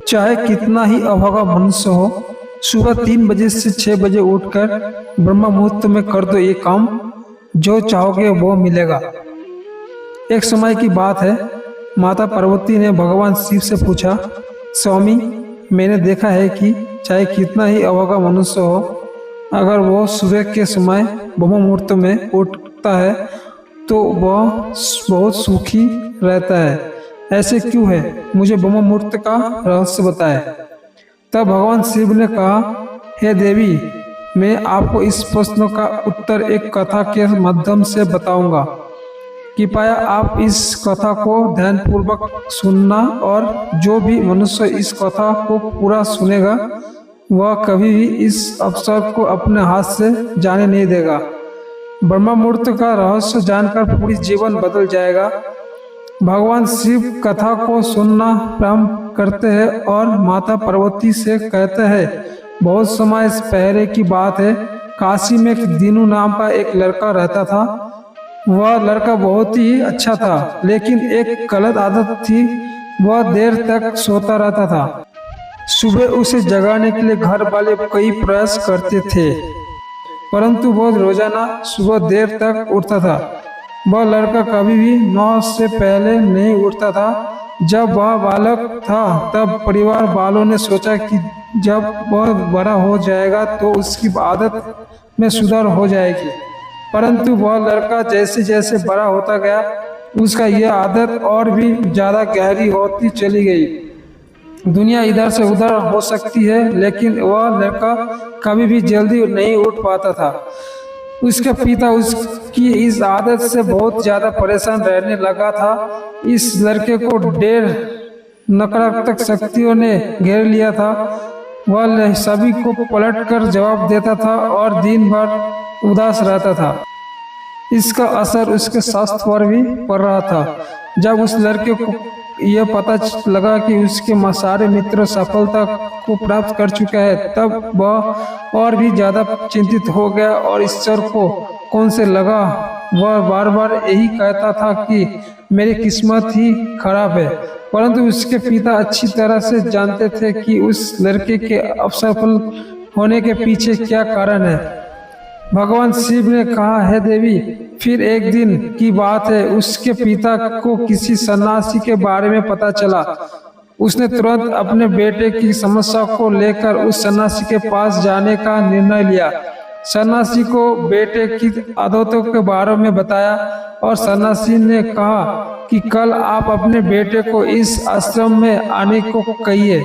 चाहे कितना ही अभागा मनुष्य हो, सुबह 3 बजे से 6 बजे उठकर ब्रह्म मुहूर्त में कर दो ये काम, जो चाहोगे वो मिलेगा। एक समय की बात है, माता पार्वती ने भगवान शिव से पूछा, स्वामी, मैंने देखा है कि चाहे कितना ही अभागा मनुष्य हो, अगर वो सुबह के समय ब्रह्म मुहूर्त में उठता है तो वह बहुत सुखी रहता है। ऐसे क्यों है? मुझे ब्रह्म मुहूर्त का रहस्य बताए। तब भगवान शिव ने कहा, हे देवी, मैं आपको इस प्रश्न का उत्तर एक कथा के माध्यम से बताऊंगा। कृपया आप इस कथा को ध्यानपूर्वक सुनना, और जो भी मनुष्य इस कथा को पूरा सुनेगा वह कभी भी इस अवसर को अपने हाथ से जाने नहीं देगा। ब्रह्म मुहूर्त का रहस्य जानकर पूरी जीवन बदल जाएगा। भगवान शिव कथा को सुनना प्रारंभ करते हैं और माता पार्वती से कहते हैं, बहुत समय पहले की बात है, काशी में दीनू नाम का एक लड़का रहता था। वह लड़का बहुत ही अच्छा था, लेकिन एक गलत आदत थी, वह देर तक सोता रहता था। सुबह उसे जगाने के लिए घर वाले कई प्रयास करते थे, परंतु वह रोजाना सुबह देर तक उठता था। वह लड़का कभी भी 9 से पहले नहीं उठता था। जब वह बालक था तब परिवार वालों ने सोचा कि जब वह बड़ा हो जाएगा तो उसकी आदत में सुधार हो जाएगी, परंतु वह लड़का जैसे जैसे बड़ा होता गया उसका यह आदत और भी ज्यादा गहरी होती चली गई। दुनिया इधर से उधर हो सकती है, लेकिन वह लड़का कभी भी जल्दी नहीं उठ पाता था। उसके पिता उसकी इस आदत से बहुत ज्यादा परेशान रहने लगा था। इस लड़के को ढेर नकारात्मक शक्तियों ने घेर लिया था। वह सभी को पलटकर जवाब देता था और दिन भर उदास रहता था। इसका असर उसके स्वास्थ्य पर भी पड़ रहा था। जब उस लड़के को यह पता लगा कि उसके सारे मित्र सफलता को प्राप्त कर चुके हैं, तब वह और भी ज्यादा चिंतित हो गया और ईश्वर को कौन से लगा। वह बार बार यही कहता था कि मेरी किस्मत ही खराब है, परंतु उसके पिता अच्छी तरह से जानते थे कि उस लड़के के असफल होने के पीछे क्या कारण है। भगवान शिव ने कहा, है देवी, फिर एक दिन की बात है, उसके पिता को किसी सन्यासी के बारे में पता चला। उसने तुरंत अपने बेटे की समस्या को लेकर उस सन्यासी के पास जाने का निर्णय लिया। सन्यासी को बेटे की आदतों के बारे में बताया और सन्यासी ने कहा कि कल आप अपने बेटे को इस आश्रम में आने को कहिए।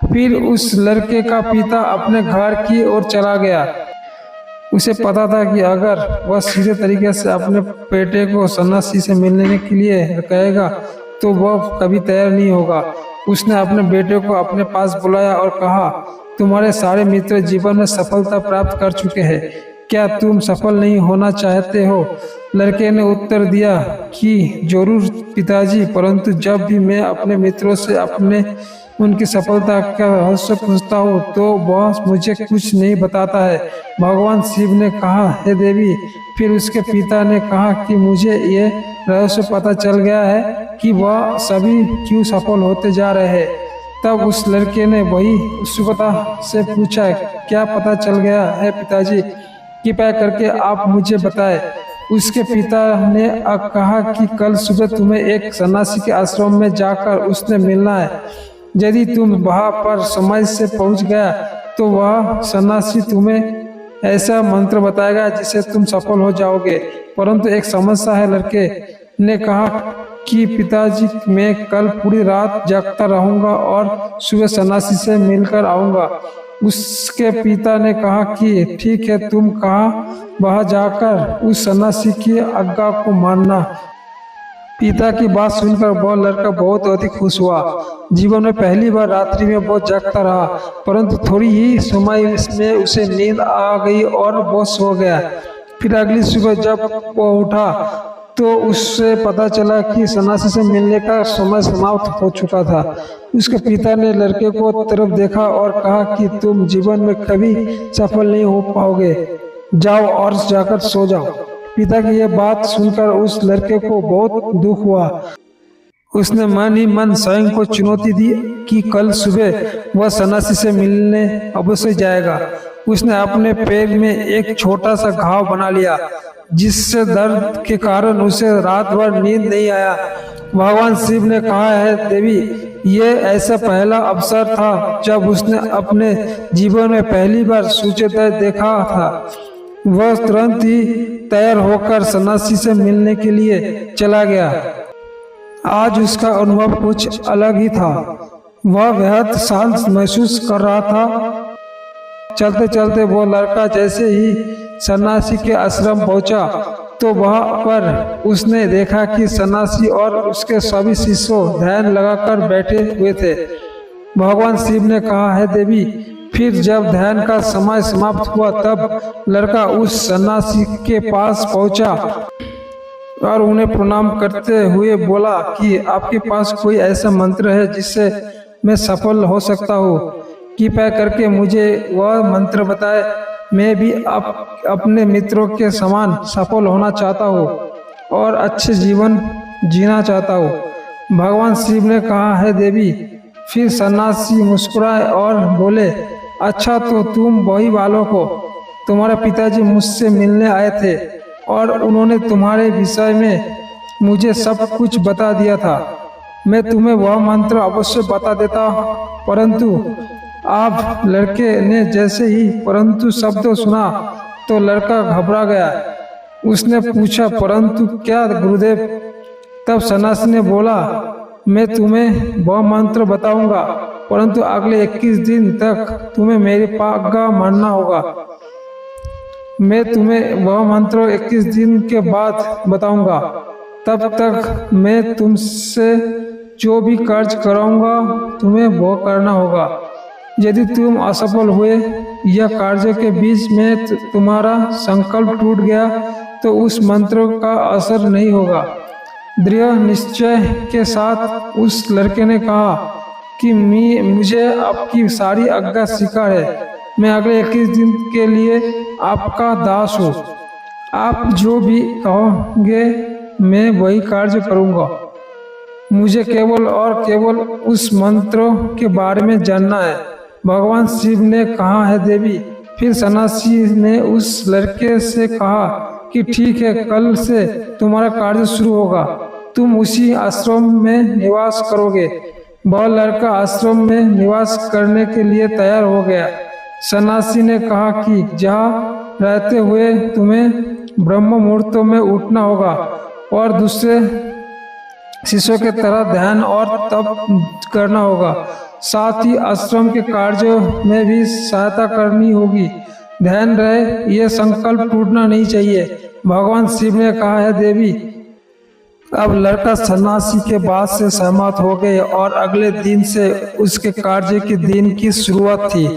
फिर उस लड़के का पिता अपने घर की ओर चला गया। उसे पता था कि अगर वह सीधे तरीके से अपने बेटे को सन्यासी से मिलने के लिए कहेगा तो वह कभी तैयार नहीं होगा। उसने अपने बेटे को अपने पास बुलाया और कहा, तुम्हारे सारे मित्र जीवन में सफलता प्राप्त कर चुके हैं, क्या तुम सफल नहीं होना चाहते हो? लड़के ने उत्तर दिया कि जरूर पिताजी, परंतु जब भी मैं अपने मित्रों से उनकी सफलता का रहस्य पूछता हूँ तो वह मुझे कुछ नहीं बताता है। भगवान शिव ने कहा, हे देवी, फिर उसके पिता ने कहा कि मुझे ये रहस्य पता चल गया है कि वह सभी क्यों सफल होते जा रहे हैं। तब उस लड़के ने वही उत्सुकता से पूछा, क्या पता चल गया है पिताजी? कृपया करके आप मुझे बताएं। उसके पिता ने कहा कि कल सुबह तुम्हें एक सन्यासी के आश्रम में जाकर उसने मिलना है। यदि तुम वहां पर समय से पहुंच गया तो वह सन्यासी तुम्हें ऐसा मंत्र बताएगा जिससे तुम सफल हो जाओगे, परंतु एक समस्या है। लड़के ने कहा कि पिताजी, मैं कल पूरी रात जागता रहूंगा और सुबह सन्यासी से मिलकर आऊंगा। उसके पिता ने कहा कि ठीक है, तुम कहाँ वहां जाकर उस सन्यासी की आज्ञा को मानना। पिता की बात सुनकर वह लड़का बहुत अधिक खुश हुआ। जीवन में पहली बार रात्रि में बहुत जागता रहा, परंतु थोड़ी ही समय में उसे नींद आ गई और वो सो गया। फिर अगली सुबह जब वो उठा तो उससे पता चला कि सन्यासी से मिलने का समय समाप्त हो चुका था। उसके पिता ने लड़के को तरफ देखा और कहा कि तुम जीवन में कभी सफल नहीं हो पाओगे, जाओ और जाकर सो जाओ। पिता की यह बात सुनकर उस लड़के को बहुत दुख हुआ उसने मन ही मन स्वयं को चुनौती दी कि कल सुबह वह सन्यासी से मिलने अवश्य जाएगा। उसने अपने पैर में एक छोटा सा घाव बना लिया, जिससे दर्द के कारण उसे रात भर नींद नहीं आया। भगवान शिव ने कहा, है देवी, ये ऐसा पहला अवसर था जब उसने अपने जीवन में पहली बार सूर्योदय देखा था। वह तुरंत ही तैयार होकर सन्यासी से मिलने के लिए चला गया। आज उसका अनुभव कुछ अलग ही था। वह बेहद शांत महसूस कर रहा था। चलते चलते वो लड़का जैसे ही सन्यासी के आश्रम पहुंचा तो वहां पर उसने देखा कि सन्यासी और उसके सभी शिष्य ध्यान लगाकर बैठे हुए थे। भगवान शिव ने कहा, है देवी, फिर जब ध्यान का समय समाप्त हुआ तब लड़का उस सन्यासी के पास पहुंचा और उन्हें प्रणाम करते हुए बोला कि आपके पास कोई ऐसा मंत्र है जिससे मैं सफल हो सकता हूँ? कृपया करके मुझे वह मंत्र बताए। मैं भी अपने मित्रों के समान सफल होना चाहता हूँ और अच्छे जीवन जीना चाहता हूँ। भगवान शिव ने कहा, है देवी। फिर सन्यासी मुस्कुराए और बोले, अच्छा, तो तुम वही बालक हो। तुम्हारे पिताजी मुझसे मिलने आए थे और उन्होंने तुम्हारे विषय में मुझे सब कुछ बता दिया था। मैं तुम्हें वह मंत्र अवश्य बता देता, परंतु आप लड़के ने जैसे ही परंतु शब्द सुना तो लड़का घबरा गया। उसने पूछा, परंतु क्या गुरुदेव? तब सन्यासी ने बोला, मैं तुम्हें वह मंत्र बताऊंगा, परंतु अगले 21 दिन तक तुम्हें मेरे आज्ञा मानना होगा। मैं तुम्हें वह मंत्र 21 दिन के बाद बताऊंगा। तब तक मैं तुमसे जो भी कार्य कराऊंगा तुम्हें वो करना होगा। यदि तुम असफल हुए या कार्य के बीच में तुम्हारा संकल्प टूट गया तो उस मंत्र का असर नहीं होगा। दृढ़ निश्चय के साथ उस लड़के ने कहा कि मुझे आपकी सारी आज्ञा स्वीकार है। मैं अगले 21 दिन के लिए आपका दास हूँ। आप जो भी कहोगे मैं वही कार्य करूँगा। मुझे केवल और केवल उस मंत्र के बारे में जानना है। भगवान शिव ने कहा, है देवी। फिर सन्यासी ने उस लड़के से कहा कि ठीक है, कल से तुम्हारा कार्य शुरू होगा। तुम उसी आश्रम में निवास करोगे। वह लड़का आश्रम में निवास करने के लिए तैयार हो गया। सन्यासी ने कहा कि जहाँ रहते हुए तुम्हें ब्रह्म मुहूर्त में उठना होगा और दूसरे शिष्यों के तरह ध्यान और तप करना होगा। साथ ही आश्रम के कार्यों में भी सहायता करनी होगी। ध्यान रहे, यह संकल्प टूटना नहीं चाहिए। भगवान शिव ने कहा, है देवी। अब लड़का सन्यासी के बात से सहमत हो गए और अगले दिन से उसके कार्य के दिन की शुरुआत थी।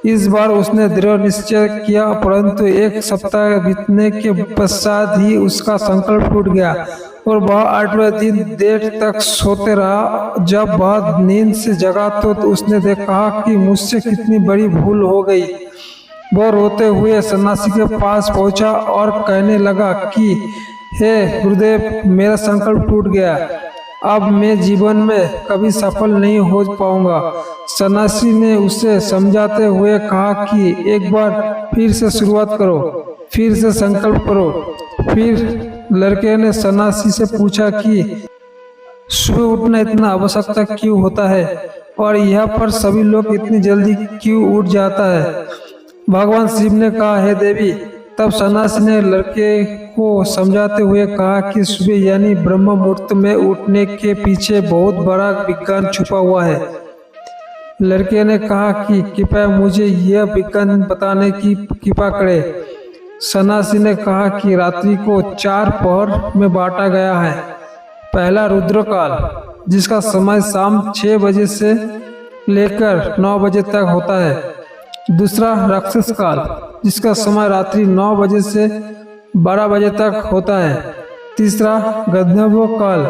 इस बार उसने दृढ़ निश्चय किया, परंतु एक सप्ताह बीतने के पश्चात ही उसका संकल्प टूट गया और वह 8वें दिन देर तक सोते रहा। जब वह नींद से जगा तो उसने देखा कि मुझसे कितनी बड़ी भूल हो गई। वह रोते हुए सन्यासी के पास पहुंचा और कहने लगा कि हे गुरुदेव, मेरा संकल्प टूट गया। अब मैं जीवन में कभी सफल नहीं हो पाऊंगा। सन्यासी ने उसे समझाते हुए कहा कि एक बार फिर से शुरुआत करो, फिर से संकल्प करो। फिर लड़के ने सन्यासी से पूछा कि सुबह उठना इतना आवश्यकता क्यों होता है और यहाँ पर सभी लोग इतनी जल्दी क्यों उठ जाता है? भगवान शिव ने कहा, है देवी। तब सन्यासी ने लड़के को समझाते हुए कहा कि सुबह यानी ब्रह्म मुहूर्त में उठने के पीछे बहुत बड़ा विज्ञान छुपा हुआ है। लड़के ने कहा कि कृपया मुझे यह विज्ञान बताने की कृपा करें। सन्यासी ने कहा कि रात्रि को 4 पहर में बांटा गया है। पहला रुद्रकाल, जिसका समय शाम 6 बजे से लेकर 9 बजे तक होता है। दूसरा राक्षस काल, जिसका समय रात्रि 9 बजे से 12 बजे तक होता है। तीसरा गंधर्व काल,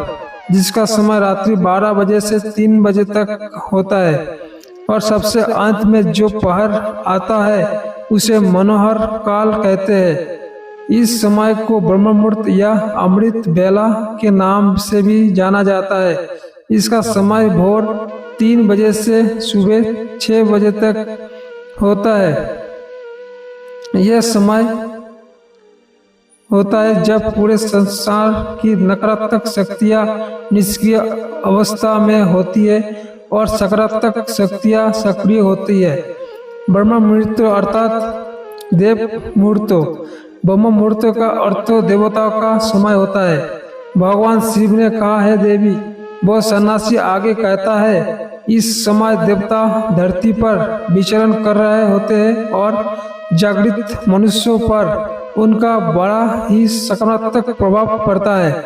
जिसका समय रात्रि 12 बजे से 3 बजे तक होता है। और सबसे अंत में जो पहर आता है उसे मनोहर काल कहते हैं। इस समय को ब्रह्म मुहूर्त या अमृत बेला के नाम से भी जाना जाता है। इसका समय भोर 3 बजे से सुबह 6 बजे तक होता है। यह समय होता है जब पूरे संसार की नकारात्मक शक्तियाँ निष्क्रिय अवस्था में होती है और सकारात्मक शक्तियाँ सक्रिय होती है। ब्रह्म मुहूर्त अर्थात देव मुहूर्त। ब्रह्म मुहूर्त का अर्थ देवताओं का समय होता है। भगवान शिव ने कहा है देवी, वह सन्यासी आगे कहता है, इस समय देवता धरती पर विचरण कर रहे होते हैं और जागृत मनुष्यों पर उनका बड़ा ही सकारात्मक प्रभाव पड़ता है।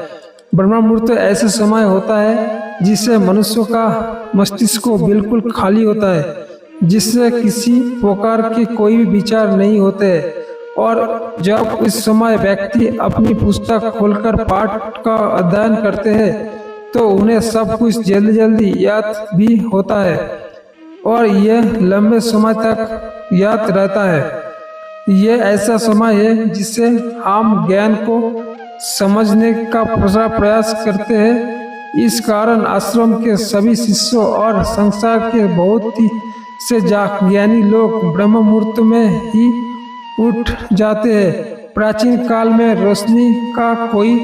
ब्रह्म मुहूर्त ऐसे समय होता है जिससे मनुष्यों का मस्तिष्क बिल्कुल खाली होता है, जिससे किसी प्रकार के कोई भी विचार नहीं होते, और जब इस समय व्यक्ति अपनी पुस्तक खोलकर पाठ का अध्ययन करते हैं तो उन्हें सब कुछ जल्दी जल्दी याद भी होता है और यह लंबे समय तक याद रहता है। यह ऐसा समय है जिससे हम ज्ञान को समझने का प्रयास करते हैं। इस कारण आश्रम के सभी शिष्यों और संसार के बहुत ही से ज्ञानी लोग ब्रह्म मुहूर्त में ही उठ जाते हैं। प्राचीन काल में रोशनी का कोई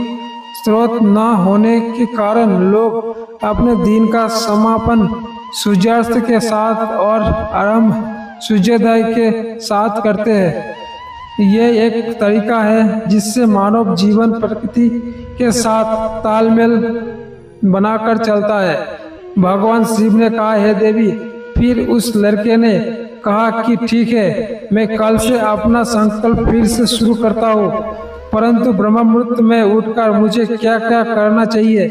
स्रोत न होने के कारण लोग अपने दिन का समापन सूर्यास्त के साथ और आरंभ सूर्योदय के साथ करते हैं। यह एक तरीका है जिससे मानव जीवन प्रकृति के साथ तालमेल बनाकर चलता है। भगवान शिव ने कहा, हे देवी। फिर उस लड़के ने कहा कि ठीक है, मैं कल से अपना संकल्प फिर से शुरू करता हूँ, परंतु ब्रह्म मुहूर्त में उठकर मुझे क्या क्या करना चाहिए।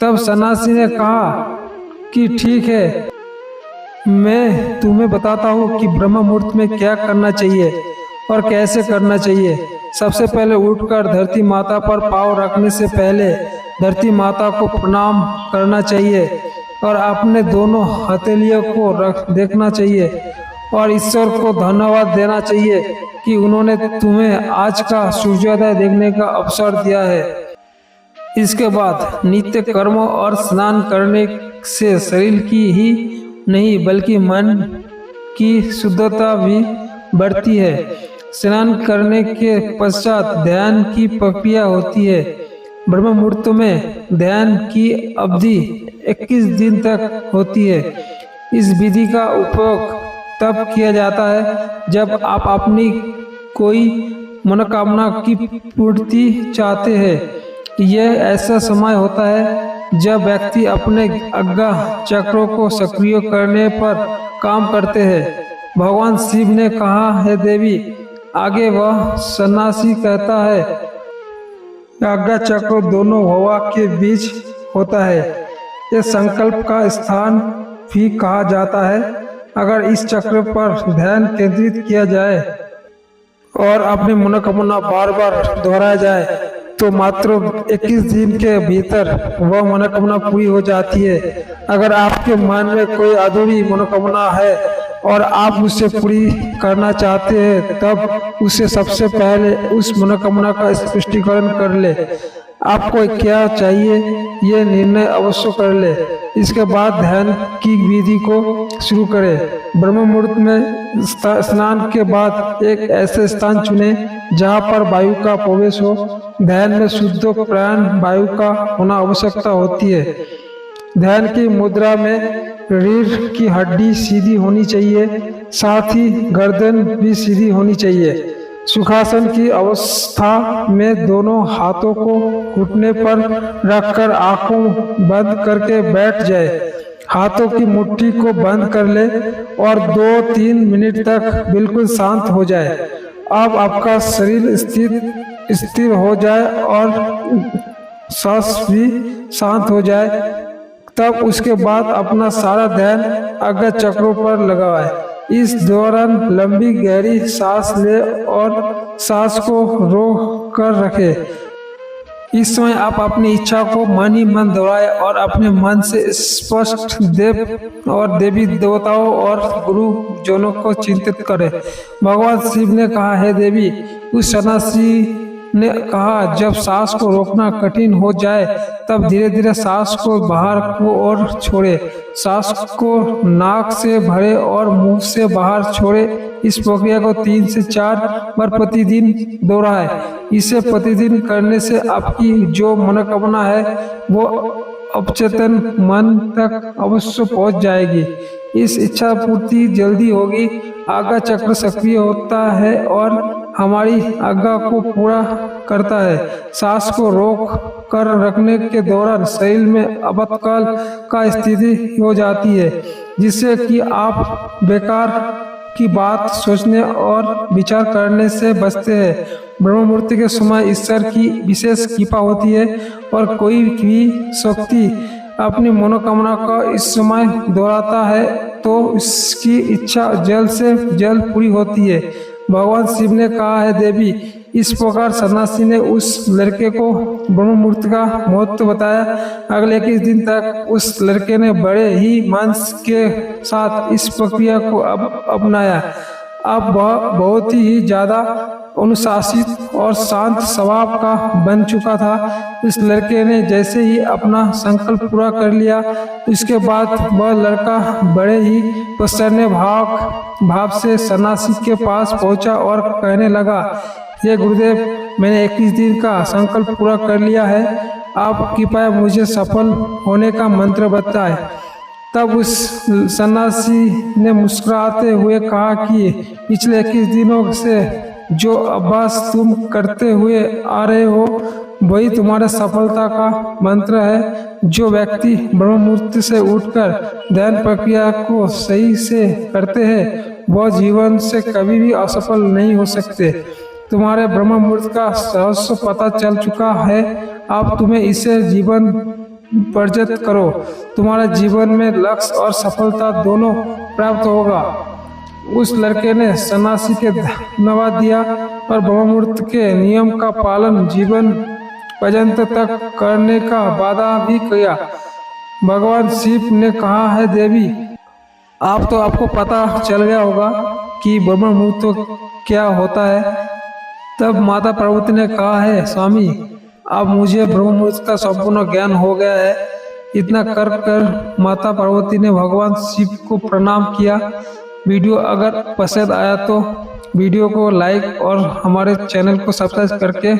तब सन्यासी ने कहा कि ठीक है, मैं तुम्हें बताता हूँ कि ब्रह्म मुहूर्त में क्या करना चाहिए और कैसे करना चाहिए। सबसे पहले उठकर धरती माता पर पाँव रखने से पहले धरती माता को प्रणाम करना चाहिए और अपने दोनों हथेलियों को देखना चाहिए और ईश्वर को धन्यवाद देना चाहिए कि उन्होंने तुम्हें आज का सूर्योदय देखने का अवसर दिया है। इसके बाद नित्य कर्मों और स्नान करने से शरीर की ही नहीं बल्कि मन की शुद्धता भी बढ़ती है। स्नान करने के पश्चात ध्यान की प्रक्रिया होती है। ब्रह्म मुहूर्त में ध्यान की अवधि 21 दिन तक होती है। इस विधि का उपयोग तब किया जाता है जब आप अपनी कोई मनोकामना की पूर्ति चाहते हैं। यह ऐसा समय होता है जब व्यक्ति अपने आज्ञा चक्रों को सक्रिय करने पर काम करते हैं। भगवान शिव ने कहा है देवी। आगे वह सन्यासी कहता है, आज्ञा चक्र दोनों हवा के बीच होता है। यह संकल्प का स्थान भी कहा जाता है। अगर इस चक्र पर ध्यान केंद्रित किया जाए और अपनी मनोकामना बार बार दोहराया जाए तो मात्र 21 दिन के भीतर वह मनोकामना पूरी हो जाती है। अगर आपके मन में कोई अधूरी मनोकामना है और आप उसे पूरी करना चाहते हैं, तब उसे सबसे पहले उस मनोकामना का स्पष्टीकरण कर ले। आपको क्या चाहिए ये निर्णय अवश्य कर ले। इसके बाद ध्यान की विधि को शुरू करें। ब्रह्म मुहूर्त में स्नान के बाद एक ऐसे स्थान चुने जहां पर वायु का प्रवेश हो। ध्यान में शुद्ध प्राण वायु का होना आवश्यकता होती है। ध्यान की मुद्रा में रीढ़ की हड्डी सीधी होनी चाहिए, साथ ही गर्दन भी सीधी होनी चाहिए। सुखासन की अवस्था में दोनों हाथों को घुटने पर रखकर आंखों बंद करके बैठ जाए। हाथों की मुट्ठी को बंद कर ले और 2-3 मिनट तक बिल्कुल शांत हो जाए। अब आपका शरीर स्थिर हो जाए और सांस भी शांत हो जाए, तब उसके बाद अपना सारा ध्यान आज्ञा चक्रों पर लगाए। इस दौरान लंबी गहरी सांस ले और सांस को रोक कर रखें। इस समय आप अपनी इच्छा को मन ही मन दोहराए और अपने मन से स्पष्ट देव और देवी देवताओं और गुरु जनों को चिंतित करें। भगवान शिव ने कहा, है देवी। उस सन्यासी ने कहा, जब सांस को रोकना कठिन हो जाए तब धीरे धीरे सांस को बाहर को ओर छोड़े। सांस को नाक से भरे और मुंह से बाहर छोड़े। इस प्रक्रिया को 3 से 4 बार प्रतिदिन दोहराएं। इसे प्रतिदिन करने से आपकी जो मनोकामना है वो अवचेतन मन तक अवश्य पहुंच जाएगी। इस इच्छा पूर्ति जल्दी होगी। आज्ञा चक्र सक्रिय होता है और हमारी आज्ञा को पूरा करता है। सांस को रोक कर रखने के दौरान शरीर में आपातकाल का स्थिति हो जाती है, जिससे कि आप बेकार की बात सोचने और विचार करने से बचते हैं। ब्रह्म मुहूर्त के समय ईश्वर की विशेष कृपा होती है और कोई भी शक्ति अपनी मनोकामना का इस समय दोहराता है तो उसकी इच्छा जल्द से जल्द पूरी होती है। भगवान शिव ने कहा है, देवी, इस प्रकार सन्यासी ने उस लड़के को ब्रह्म मुहूर्त का महत्व बताया। अगले 21 दिन तक उस लड़के ने बड़े ही मन के साथ इस प्रक्रिया को अपनाया। अब वह बहुत ही ज्यादा अनुशासित और शांत स्वभाव का बन चुका था। इस लड़के ने जैसे ही अपना संकल्प पूरा कर लिया, इसके बाद वह लड़का बड़े ही प्रसन्न भाव से सन्यासी के पास पहुंचा और कहने लगा, ये गुरुदेव, मैंने 21 दिन का संकल्प पूरा कर लिया है। आप कृपया मुझे सफल होने का मंत्र बताएं। तब उस सन्यासी ने मुस्कुराते हुए कहा कि पिछले 21 दिनों से जो अभ्यास तुम करते हुए आ रहे हो वही तुम्हारे सफलता का मंत्र है। जो व्यक्ति ब्रह्म मुहूर्त से उठकर ध्यान प्रक्रिया को सही से करते हैं वह जीवन से कभी भी असफल नहीं हो सकते। तुम्हारे ब्रह्म मुहूर्त का रहस्य पता चल चुका है। आप तुम्हें इसे जीवन वर्जित करो। तुम्हारे जीवन में लक्ष्य और सफलता दोनों प्राप्त होगा। उस लड़के ने सन्यासी के धन्यवाद दिया और ब्रह्म मुहूर्त के नियम का पालन जीवन पर्यंत तक करने का वादा भी किया। भगवान शिव ने कहा है, देवी, आपको पता चल गया होगा कि ब्रह्म मुहूर्त क्या होता है। तब माता पार्वती ने कहा है, स्वामी, अब मुझे ब्रह्म मुहूर्त का संपूर्ण ज्ञान हो गया है। इतना कर माता पार्वती ने भगवान शिव को प्रणाम किया। वीडियो अगर पसंद आया तो वीडियो को लाइक और हमारे चैनल को सब्सक्राइब करके